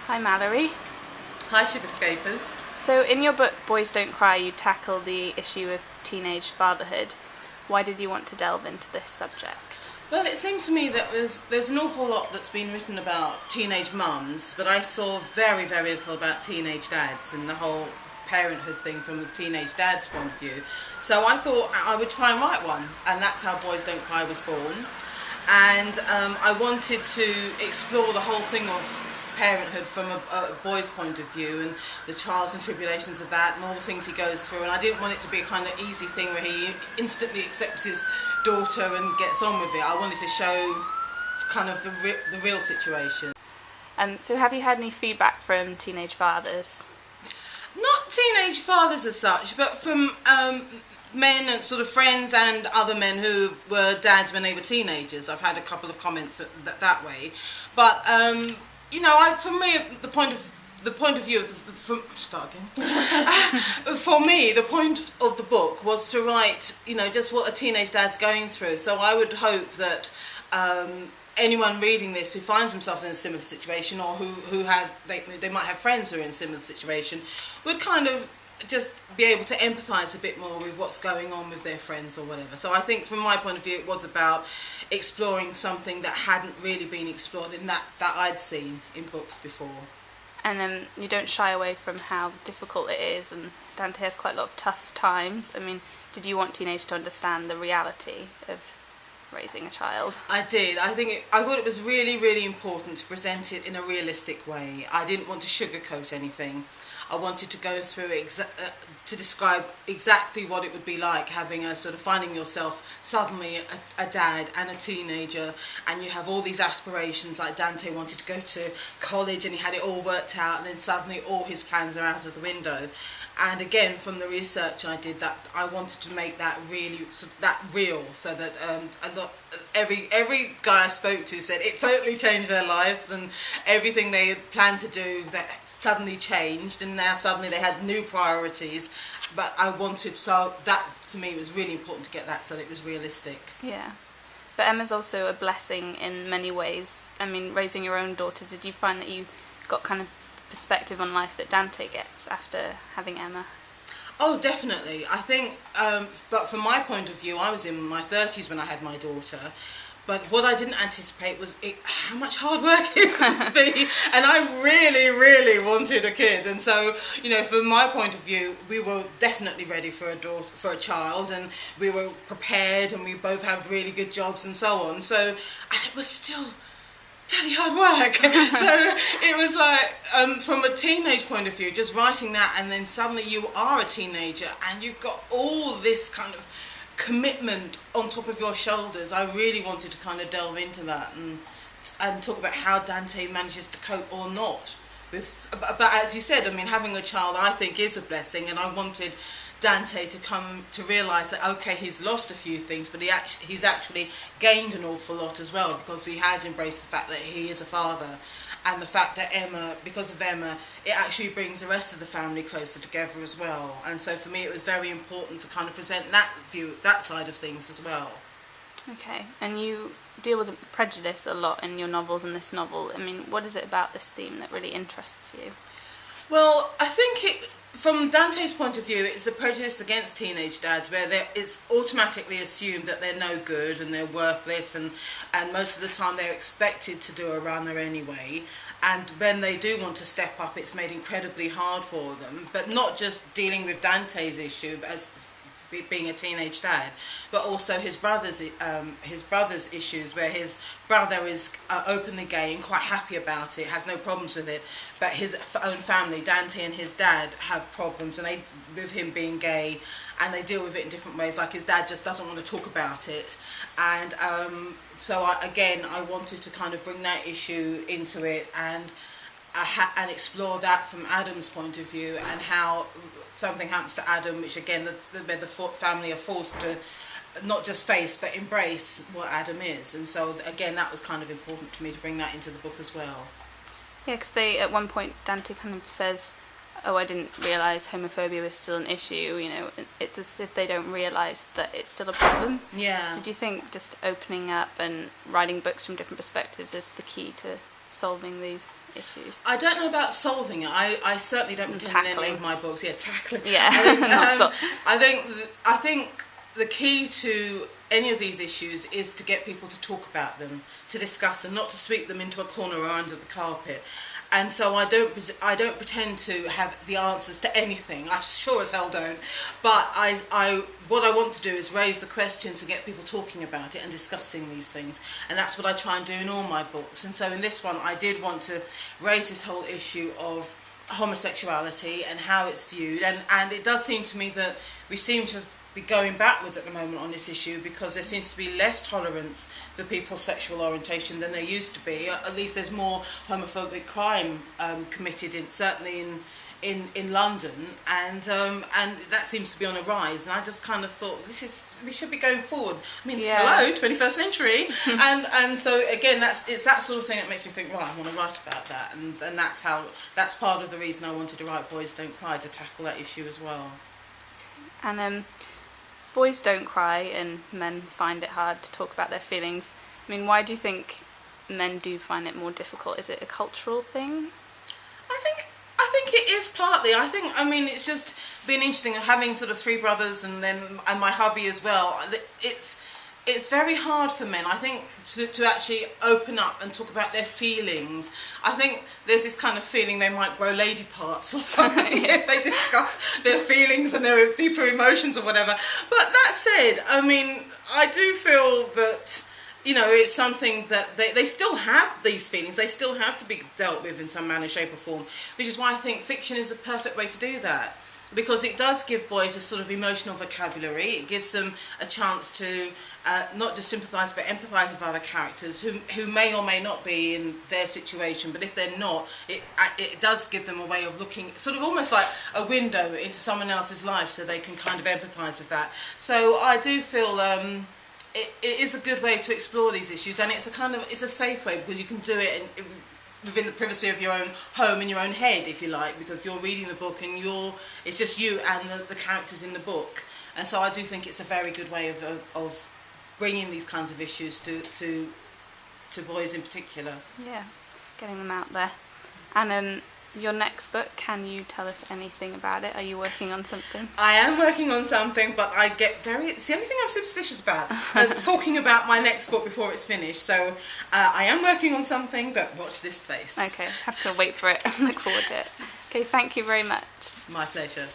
Hi Mallorie. Hi Sugarscapers. So in your book Boys Don't Cry you tackle the issue of teenage fatherhood. Why did you want to delve into this subject? Well, it seemed to me that there's an awful lot that's been written about teenage mums, but I saw very, very little about teenage dads and the whole parenthood thing from the teenage dad's point of view. So I thought I would try and write one, and that's how Boys Don't Cry was born. And I wanted to explore the whole thing of parenthood from a boy's point of view and the trials and tribulations of that and all the things he goes through, and I didn't want it to be a kind of easy thing where he instantly accepts his daughter and gets on with it. I wanted to show kind of the real situation. So have you had any feedback from teenage fathers? Not teenage fathers as such, but from men and sort of friends and other men who were dads when they were teenagers. I've had a couple of comments that way, but you know, for me, the point of view of for me, the point of the book was to write, you know, just what a teenage dad's going through. So I would hope that anyone reading this who finds themselves in a similar situation, or who has they might have friends who are in a similar situation, would kind of just be able to empathise a bit more with what's going on with their friends or whatever. So I think from my point of view it was about exploring something that hadn't really been explored in that I'd seen in books before. And you don't shy away from how difficult it is, and Dante has quite a lot of tough times. I mean, did you want teenagers to understand the reality of raising a child? I did. I thought it was really, really important to present it in a realistic way. I didn't want to sugarcoat anything. I wanted to go through to describe exactly what it would be like having a sort of finding yourself suddenly a dad and a teenager, and you have all these aspirations, like Dante wanted to go to college and he had it all worked out, and then suddenly all his plans are out of the window. And again, from the research I did, that I wanted to make that really real, so that every guy I spoke to said it totally changed their lives, and everything they had planned to do that suddenly changed, and now suddenly they had new priorities. But I wanted, so that to me was really important to get that so that it was realistic. Yeah. But Emma's also a blessing in many ways. I mean, raising your own daughter, did you find that you got kind of perspective on life that Dante gets after having Emma? Oh, definitely. I think, but from my point of view, I was in my 30s when I had my daughter, but what I didn't anticipate was how much hard work it would be, and I really, really wanted a kid, and so, you know, from my point of view, we were definitely ready for a child, and we were prepared, and we both had really good jobs and so on, so, and it was still bloody hard work. So it was like, from a teenage point of view, just writing that, and then suddenly you are a teenager and you've got all this kind of commitment on top of your shoulders. I really wanted to kind of delve into that and talk about how Dante manages to cope or not with, but as you said, I mean, having a child I think is a blessing, and I wanted Dante to come to realise that, okay, he's lost a few things, but he's actually gained an awful lot as well, because he has embraced the fact that he is a father, and the fact that because of Emma, it actually brings the rest of the family closer together as well. And so for me it was very important to kind of present that view, that side of things as well. Okay, and you deal with prejudice a lot in your novels and this novel. I mean, what is it about this theme that really interests you? Well, I think from Dante's point of view, it's the prejudice against teenage dads, where it's automatically assumed that they're no good and they're worthless, and most of the time they're expected to do a runner anyway. And when they do want to step up, it's made incredibly hard for them. But not just dealing with Dante's issue as being a teenage dad, but also his brother's issues, where his brother is openly gay and quite happy about it, has no problems with it, but his own family, Dante and his dad, have problems, and with him being gay, and they deal with it in different ways. Like his dad just doesn't want to talk about it, and so I wanted to kind of bring that issue into it and explore that from Adam's point of view, and how something happens to Adam, which again the family are forced to not just face but embrace what Adam is. And so again, that was kind of important to me to bring that into the book as well. Yeah, because at one point Dante kind of says, oh, I didn't realise homophobia was still an issue, you know, it's as if they don't realise that it's still a problem. Yeah. So do you think just opening up and writing books from different perspectives is the key to solving these issues? I don't know about solving it. I certainly don't pretend in any Tackling. of my books. Yeah, tackling. Yeah. I think the key to any of these issues is to get people to talk about them, to discuss them, not to sweep them into a corner or under the carpet. And so I don't pretend to have the answers to anything. I sure as hell don't. But what I want to do is raise the questions and get people talking about it and discussing these things. And that's what I try and do in all my books. And so in this one, I did want to raise this whole issue of homosexuality and how it's viewed. And it does seem to me that we seem to be going backwards at the moment on this issue, because there seems to be less tolerance for people's sexual orientation than there used to be. At least there's more homophobic crime committed, certainly in London, and that seems to be on a rise. And I just kind of thought, we should be going forward. I mean, hello, 21st century, and so again, it's that sort of thing that makes me think, right, I want to write about that, and that's part of the reason I wanted to write Boys Don't Cry, to tackle that issue as well. And boys don't cry and men find it hard to talk about their feelings. I mean, why do you think men do find it more difficult? Is it a cultural thing? I think it is partly. I mean, it's just been interesting having sort of three brothers and my hubby as well. It's very hard for men, I think, to actually open up and talk about their feelings. I think there's this kind of feeling they might grow lady parts or something if they discuss their feelings and their deeper emotions or whatever. But that said, I mean, I do feel that, it's something that they still have these feelings. They still have to be dealt with in some manner, shape or form, which is why I think fiction is the perfect way to do that. Because it does give boys a sort of emotional vocabulary. It gives them a chance to not just sympathise but empathise with other characters who may or may not be in their situation. But if they're not, it does give them a way of looking, sort of almost like a window into someone else's life, so they can kind of empathise with that. So I do feel it is a good way to explore these issues, and it's a safe way, because you can do it within the privacy of your own home and your own head, if you like, because you're reading the book and it's just you and the characters in the book. And so I do think it's a very good way of bringing these kinds of issues to boys in particular. Yeah, getting them out there. And your next book, can you tell us anything about it? Are you working on something? I am working on something, but it's the only thing I'm superstitious about, talking about my next book before it's finished. So I am working on something, but watch this space. Okay, have to wait for it and look forward to it. Okay, thank you very much. My pleasure.